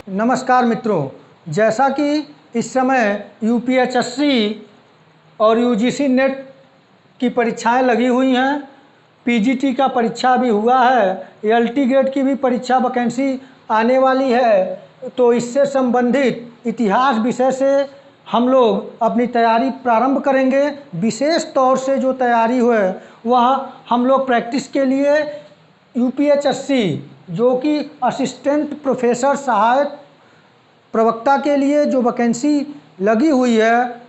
नमस्कार मित्रों, जैसा कि इस समय यूपीएचएससी और यूजीसी नेट की परीक्षाएं लगी हुई हैं। पीजीटी का परीक्षा भी हुआ है, एलटी ग्रेड की भी परीक्षा वैकेंसी आने वाली है। तो इससे संबंधित इतिहास विषय से हम लोग अपनी तैयारी प्रारंभ करेंगे। विशेष तौर से जो तैयारी है वह हम लोग प्रैक्टिस के लिए यूपीएचएससी जो कि असिस्टेंट प्रोफेसर सहायक प्रवक्ता के लिए जो वैकेंसी लगी हुई है,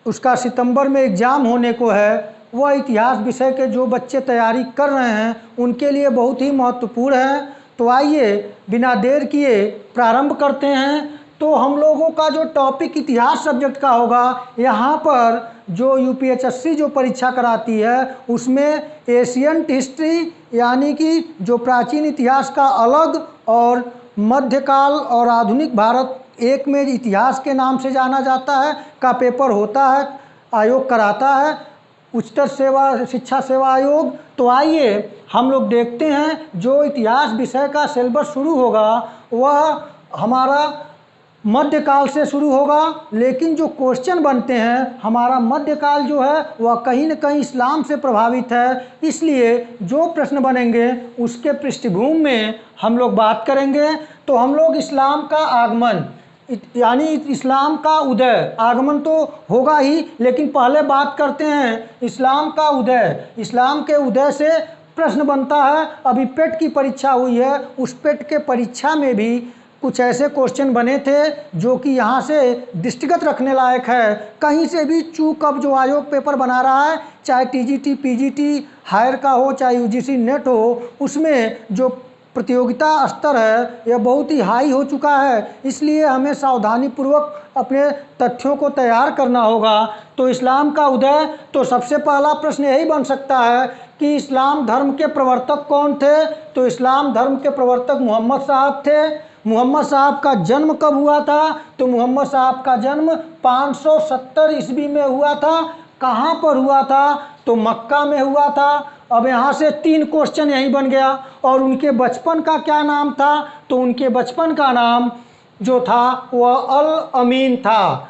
उसका सितंबर में एग्ज़ाम होने को है। वह इतिहास विषय के जो बच्चे तैयारी कर रहे हैं उनके लिए बहुत ही महत्वपूर्ण है। तो आइए बिना देर किए प्रारंभ करते हैं। तो हम लोगों का जो टॉपिक इतिहास सब्जेक्ट का होगा, यहाँ पर जो यूपीएचएससी जो परीक्षा कराती है उसमें एशियंट हिस्ट्री यानी कि जो प्राचीन इतिहास का अलग और मध्यकाल और आधुनिक भारत एक में इतिहास के नाम से जाना जाता है का पेपर होता है, आयोग कराता है, उच्चतर सेवा शिक्षा सेवा आयोग। तो आइए हम लोग देखते हैं जो इतिहास विषय का सिलेबस शुरू होगा वह हमारा मध्यकाल से शुरू होगा, लेकिन जो क्वेश्चन बनते हैं हमारा मध्यकाल जो है वह कहीं न कहीं इस्लाम से प्रभावित है। इसलिए जो प्रश्न बनेंगे उसके पृष्ठभूमि में हम लोग बात करेंगे। तो हम लोग इस्लाम का आगमन यानी इस्लाम का उदय, आगमन तो होगा ही, लेकिन पहले बात करते हैं इस्लाम का उदय। इस्लाम के उदय से प्रश्न बनता है। अभी पेट की परीक्षा हुई है, उस पेट के परीक्षा में भी कुछ ऐसे क्वेश्चन बने थे जो कि यहाँ से दृष्टिगत रखने लायक है। कहीं से भी चूक अब जो आयोग पेपर बना रहा है, चाहे टीजीटी पीजीटी हायर का हो चाहे यूजीसी नेट हो, उसमें जो प्रतियोगिता स्तर है यह बहुत ही हाई हो चुका है। इसलिए हमें सावधानीपूर्वक अपने तथ्यों को तैयार करना होगा। तो इस्लाम का उदय, तो सबसे पहला प्रश्न यही बन सकता है कि इस्लाम धर्म के प्रवर्तक कौन थे। तो इस्लाम धर्म के प्रवर्तक मोहम्मद साहब थे। मोहम्मद साहब का जन्म कब हुआ था? तो मोहम्मद साहब का जन्म 570 ईस्वी में हुआ था। कहाँ पर हुआ था? तो मक्का में हुआ था। अब यहाँ से 3 क्वेश्चन यही बन गया। और उनके बचपन का क्या नाम था? तो उनके बचपन का नाम जो था वह अल अमीन था।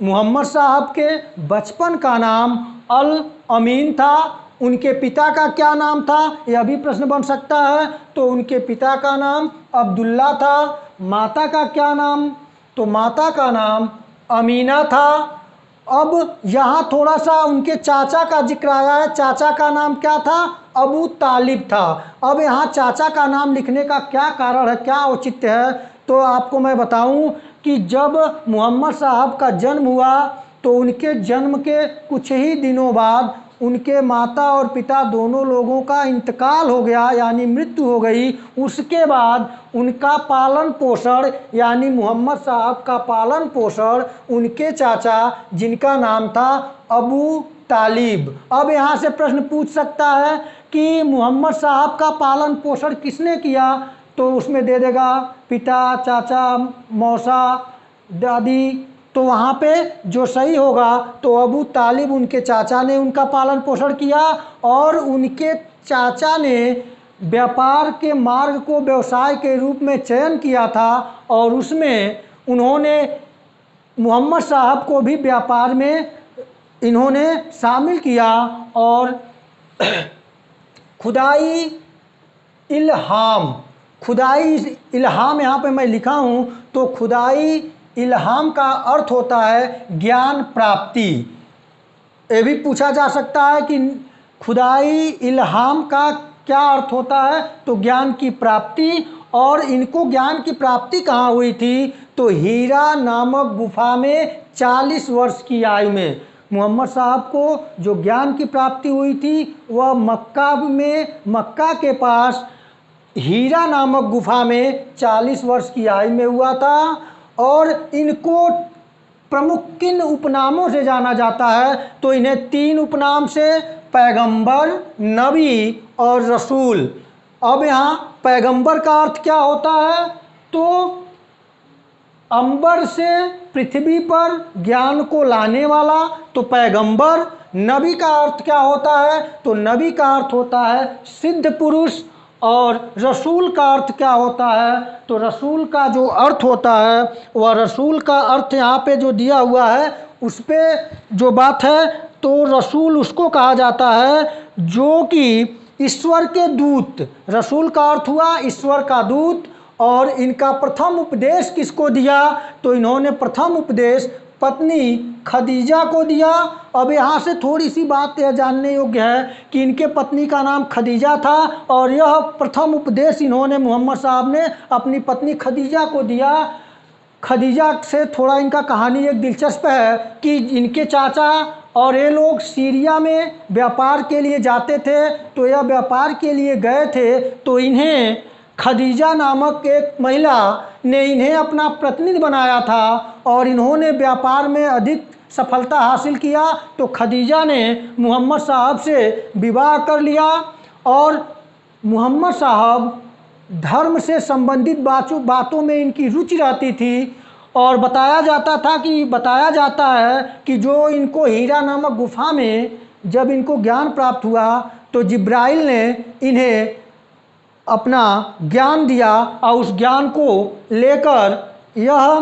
मोहम्मद साहब के बचपन का नाम अल अमीन था। उनके पिता का क्या नाम था? यह भी प्रश्न बन सकता है। तो उनके पिता का नाम अब्दुल्ला था। माता का क्या नाम? तो माता का नाम अमीना था। अब यहाँ थोड़ा सा उनके चाचा का जिक्र आया है। चाचा का नाम क्या था? अबू तालिब था। अब यहाँ चाचा का नाम लिखने का क्या कारण है, क्या औचित्य है? तो आपको मैं बताऊं कि जब मोहम्मद साहब का जन्म हुआ तो उनके जन्म के कुछ ही दिनों बाद उनके माता और पिता दोनों लोगों का इंतकाल हो गया, यानी मृत्यु हो गई। उसके बाद उनका पालन पोषण यानी मोहम्मद साहब का पालन पोषण उनके चाचा जिनका नाम था अबू तालिब। अब यहाँ से प्रश्न पूछ सकता है कि मोहम्मद साहब का पालन पोषण किसने किया? तो उसमें दे देगा पिता, चाचा, मौसा, दादी। तो वहाँ पे जो सही होगा तो अबू तालिब उनके चाचा ने उनका पालन पोषण किया। और उनके चाचा ने व्यापार के मार्ग को व्यवसाय के रूप में चयन किया था और उसमें उन्होंने मोहम्मद साहब को भी व्यापार में इन्होंने शामिल किया। और खुदाई इल्हाम यहाँ पे मैं लिखा हूँ। तो खुदाई इल्हाम का अर्थ होता है ज्ञान प्राप्ति। ये भी पूछा जा सकता है कि खुदाई इल्हाम का क्या अर्थ होता है? तो ज्ञान की प्राप्ति। और इनको ज्ञान की प्राप्ति कहाँ हुई थी? तो हीरा नामक गुफा में 40 वर्ष की आयु में मोहम्मद साहब को जो ज्ञान की प्राप्ति हुई थी वह मक्का के पास हीरा नामक गुफा में 40 वर्ष की आयु में हुआ था। और इनको प्रमुख किन उपनामों से जाना जाता है? तो इन्हें 3 उपनाम से, पैगंबर, नबी और रसूल। अब यहाँ पैगंबर का अर्थ क्या होता है? तो अंबर से पृथ्वी पर ज्ञान को लाने वाला, तो पैगंबर। नबी का अर्थ क्या होता है? तो नबी का अर्थ होता है सिद्ध पुरुष। और रसूल का अर्थ क्या होता है? तो रसूल का जो अर्थ होता है वह रसूल का अर्थ यहाँ पे जो दिया हुआ है उस पे जो बात है, तो रसूल उसको कहा जाता है जो कि ईश्वर के दूत। रसूल का अर्थ हुआ ईश्वर का दूत। और इनका प्रथम उपदेश किसको दिया? तो इन्होंने प्रथम उपदेश पत्नी खदीजा को दिया। अब यहाँ से थोड़ी सी बात यह जानने योग्य है कि इनके पत्नी का नाम खदीजा था और यह प्रथम उपदेश इन्होंने मोहम्मद साहब ने अपनी पत्नी खदीजा को दिया। खदीजा से थोड़ा इनका कहानी एक दिलचस्प है कि इनके चाचा और ये लोग सीरिया में व्यापार के लिए जाते थे। तो यह व्यापार के लिए गए थे तो इन्हें खदीजा नामक एक महिला ने इन्हें अपना प्रतिनिधि बनाया था और इन्होंने व्यापार में अधिक सफलता हासिल किया। तो खदीजा ने मोहम्मद साहब से विवाह कर लिया और मोहम्मद साहब धर्म से संबंधित बातों में इनकी रुचि रहती थी। और बताया जाता है कि जो इनको हीरा नामक गुफा में जब इनको ज्ञान प्राप्त हुआ तो जिब्राइल ने इन्हें अपना ज्ञान दिया और उस ज्ञान को लेकर यह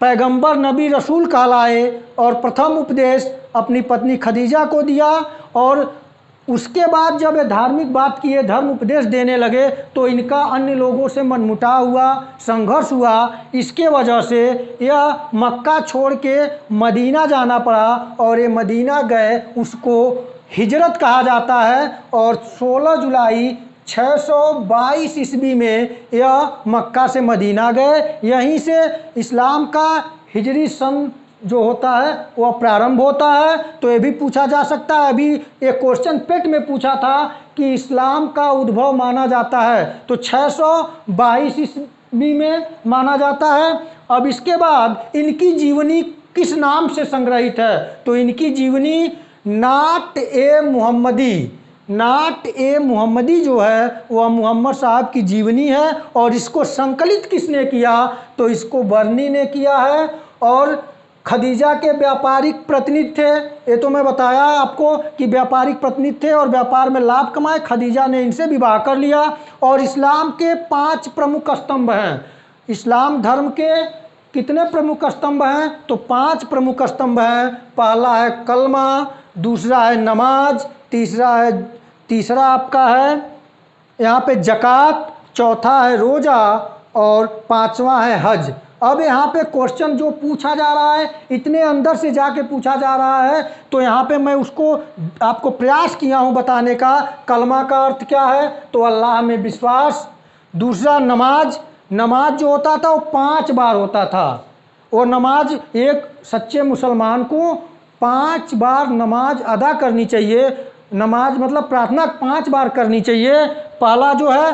पैगंबर नबी रसूल कहलाए और प्रथम उपदेश अपनी पत्नी खदीजा को दिया। और उसके बाद जब ये धार्मिक बात किए, धर्म उपदेश देने लगे तो इनका अन्य लोगों से मनमुटाव हुआ, संघर्ष हुआ। इसके वजह से यह मक्का छोड़ के मदीना जाना पड़ा और ये मदीना गए, उसको हिजरत कहा जाता है। और 16 जुलाई 622 ईस्वी में यह मक्का से मदीना गए। यहीं से इस्लाम का हिजरी सन जो होता है वह प्रारंभ होता है। तो ये भी पूछा जा सकता है, अभी एक क्वेश्चन पेट में पूछा था कि इस्लाम का उद्भव माना जाता है तो 622 ईस्वी में माना जाता है। अब इसके बाद इनकी जीवनी किस नाम से संग्रहित है? तो इनकी जीवनी नाट ए मुहम्मदी जो है वह मोहम्मद साहब की जीवनी है। और इसको संकलित किसने किया? तो इसको बर्नी ने किया है। और खदीजा के व्यापारिक प्रतिनिधि थे, ये तो मैं बताया आपको कि व्यापारिक प्रतिनिधि थे और व्यापार में लाभ कमाए। खदीजा ने इनसे विवाह कर लिया। और इस्लाम के 5 प्रमुख स्तंभ हैं। इस्लाम धर्म के कितने प्रमुख स्तंभ हैं? तो 5 प्रमुख स्तंभ हैं। पहला है कलमा, दूसरा है नमाज, तीसरा आपका है यहाँ पे ज़कात, चौथा है रोज़ा और 5वां है हज। अब यहाँ पे क्वेश्चन जो पूछा जा रहा है इतने अंदर से जाके पूछा जा रहा है तो यहाँ पे मैं उसको आपको प्रयास किया हूँ बताने का। कलमा का अर्थ क्या है? तो अल्लाह में विश्वास। दूसरा नमाज जो होता था वो 5 बार होता था। वो नमाज एक सच्चे मुसलमान को 5 बार नमाज अदा करनी चाहिए। नमाज मतलब प्रार्थना 5 बार करनी चाहिए। पहला जो है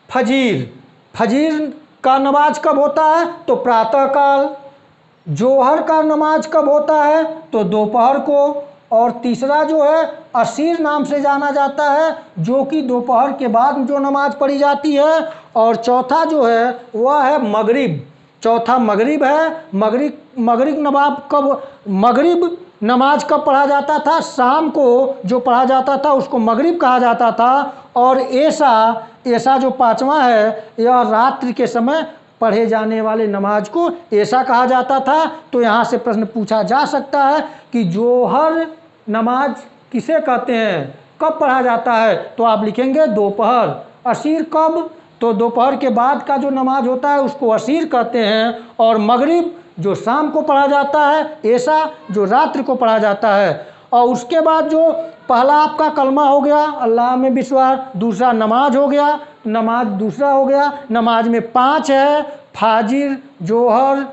फजीर का नमाज कब होता है? तो प्रातःकाल। जोहर का नमाज कब होता है? तो दोपहर को। और तीसरा जो है असीर नाम से जाना जाता है जो कि दोपहर के बाद जो नमाज पढ़ी जाती है। और चौथा जो है वह है मगरिब। चौथा मगरिब है। मगरिब नमाज कब पढ़ा जाता था? शाम को जो पढ़ा जाता था उसको मगरिब कहा जाता था। और ऐसा जो 5वां है यह रात्रि के समय पढ़े जाने वाले नमाज को ऐसा कहा जाता था। तो यहाँ से प्रश्न पूछा जा सकता है कि जोहर नमाज किसे कहते हैं, कब पढ़ा जाता है? तो आप लिखेंगे दोपहर। असीर कब? तो दोपहर के बाद का जो नमाज होता है उसको असीर कहते हैं। और मगरिब जो शाम को पढ़ा जाता है, ऐसा जो रात्रि को पढ़ा जाता है। और उसके बाद जो पहला आपका कलमा हो गया अल्लाह में विश्वास, दूसरा नमाज हो गया, दूसरा हो गया नमाज में 5 है, फाजिर, जोहर,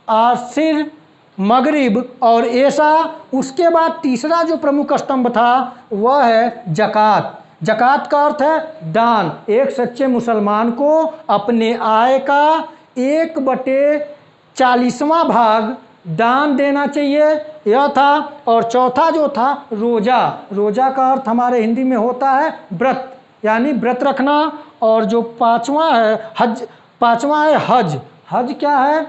आसिर, मगरिब और ऐसा। उसके बाद तीसरा जो प्रमुख स्तंभ था वह है ज़कात। ज़कात का अर्थ है दान। एक सच्चे मुसलमान को अपने आय का 1/40वां भाग दान देना चाहिए, यह था। और चौथा जो था रोज़ा का अर्थ हमारे हिंदी में होता है व्रत, यानी व्रत रखना। और जो पांचवा है हज क्या है?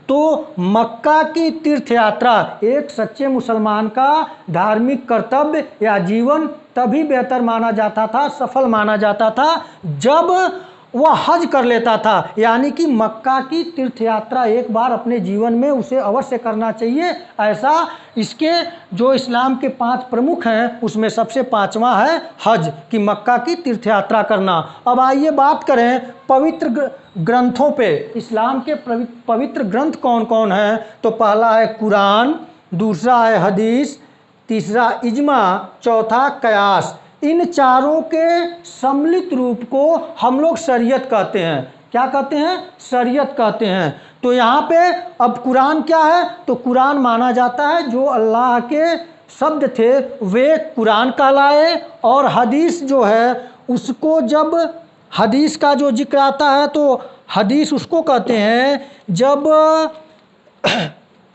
तो मक्का की तीर्थ यात्रा एक सच्चे मुसलमान का धार्मिक कर्तव्य या जीवन तभी बेहतर माना जाता था, सफल माना जाता था जब वह हज कर लेता था। यानी कि मक्का की तीर्थ यात्रा एक बार अपने जीवन में उसे अवश्य करना चाहिए। ऐसा इसके जो इस्लाम के 5 प्रमुख हैं उसमें सबसे 5वां है हज, कि मक्का की तीर्थ यात्रा करना। अब आइए बात करें पवित्र ग्रंथों पे। इस्लाम के पवित्र ग्रंथ कौन कौन हैं? तो पहला है कुरान, दूसरा है हदीस, तीसरा इज्मा, चौथा कयास। इन चारों के सम्मिलित रूप को हम लोग शरीयत कहते हैं। क्या कहते हैं? शरीयत कहते हैं। तो यहाँ पे अब कुरान क्या है? तो कुरान माना जाता है जो अल्लाह के शब्द थे वे कुरान कहलाए। और हदीस जो है उसको, जब हदीस का जो जिक्र आता है तो हदीस उसको कहते हैं जब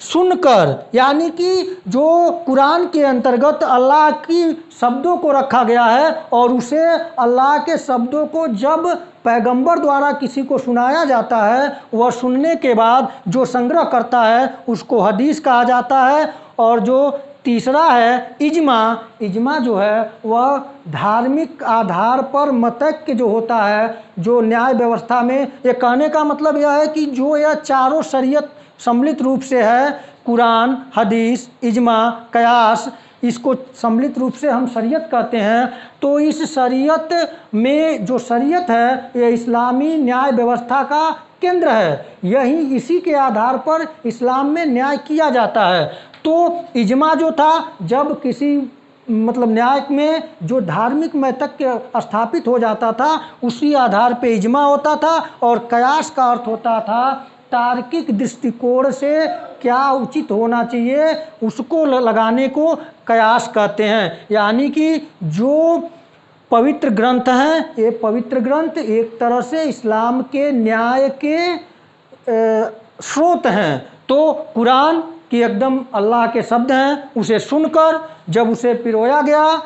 सुनकर, यानी कि जो कुरान के अंतर्गत अल्लाह की शब्दों को रखा गया है और उसे अल्लाह के शब्दों को जब पैगंबर द्वारा किसी को सुनाया जाता है, वह सुनने के बाद जो संग्रह करता है उसको हदीस कहा जाता है। और जो तीसरा है इज्मा। इज्मा जो है वह धार्मिक आधार पर मतैक्य जो होता है, जो न्याय व्यवस्था में, ये कहने का मतलब यह है कि जो यह चारों शरीयत सम्मिलित रूप से है, कुरान, हदीस, इज्मा, कयास, इसको सम्मिलित रूप से हम शरीयत कहते हैं। तो इस शरीयत में जो शरीयत है ये इस्लामी न्याय व्यवस्था का केंद्र है। यही इसी के आधार पर इस्लाम में न्याय किया जाता है। तो इज्मा जो था, जब किसी मतलब न्याय में जो धार्मिक मैतक्य स्थापित हो जाता था उसी आधार पे इज्मा होता था। और कयास का अर्थ होता था तार्किक दृष्टिकोण से क्या उचित होना चाहिए उसको लगाने को कयास कहते हैं। यानी कि जो पवित्र ग्रंथ हैं, ये पवित्र ग्रंथ एक तरह से इस्लाम के न्याय के स्रोत हैं। तो कुरान कि एकदम अल्लाह के शब्द हैं, उसे सुनकर जब उसे पिरोया गया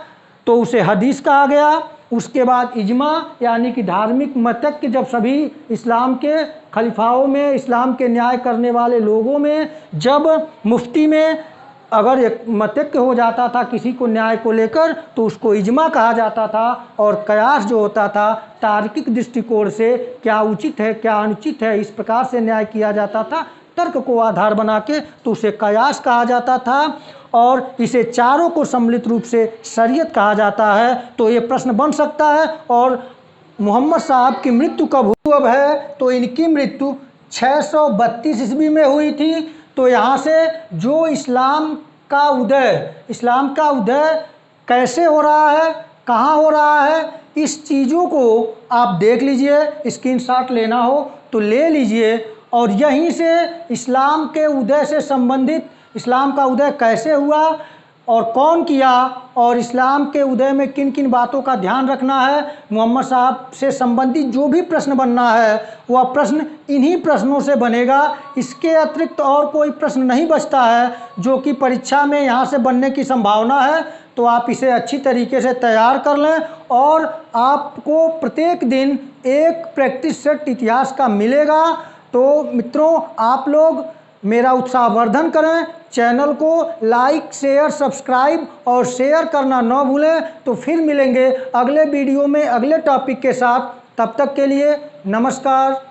तो उसे हदीस कहा गया। उसके बाद इज्मा यानी कि धार्मिक मतैक्य, जब सभी इस्लाम के खलीफाओं में, इस्लाम के न्याय करने वाले लोगों में जब मुफ्ती में अगर एक मतैक्य हो जाता था किसी को न्याय को लेकर तो उसको इज्मा कहा जाता था। और कयास जो होता था तार्किक दृष्टिकोण से क्या उचित है क्या अनुचित है इस प्रकार से न्याय किया जाता था, तर्क को आधार बना के, तो उसे कयास कहा जाता था। और इसे चारों को सम्मिलित रूप से शरीयत कहा जाता है। तो ये प्रश्न बन सकता है, और मोहम्मद साहब की मृत्यु कब हुई अब है? तो इनकी मृत्यु 632 ईस्वी में हुई थी। तो यहाँ से जो इस्लाम का उदय कैसे हो रहा है, कहाँ हो रहा है, इस चीज़ों को आप देख लीजिए। स्क्रीनशॉट लेना हो तो ले लीजिए। और यहीं से इस्लाम के उदय से संबंधित, इस्लाम का उदय कैसे हुआ और कौन किया, और इस्लाम के उदय में किन किन बातों का ध्यान रखना है, मोहम्मद साहब से संबंधित जो भी प्रश्न बनना है वह प्रश्न इन्हीं प्रश्नों से बनेगा। इसके अतिरिक्त और कोई प्रश्न नहीं बचता है जो कि परीक्षा में यहाँ से बनने की संभावना है। तो आप इसे अच्छी तरीके से तैयार कर लें, और आपको प्रत्येक दिन एक प्रैक्टिस सेट इतिहास का मिलेगा। तो मित्रों, आप लोग मेरा उत्साहवर्धन करें, चैनल को लाइक, शेयर, सब्सक्राइब और शेयर करना न भूलें। तो फिर मिलेंगे अगले वीडियो में अगले टॉपिक के साथ। तब तक के लिए नमस्कार।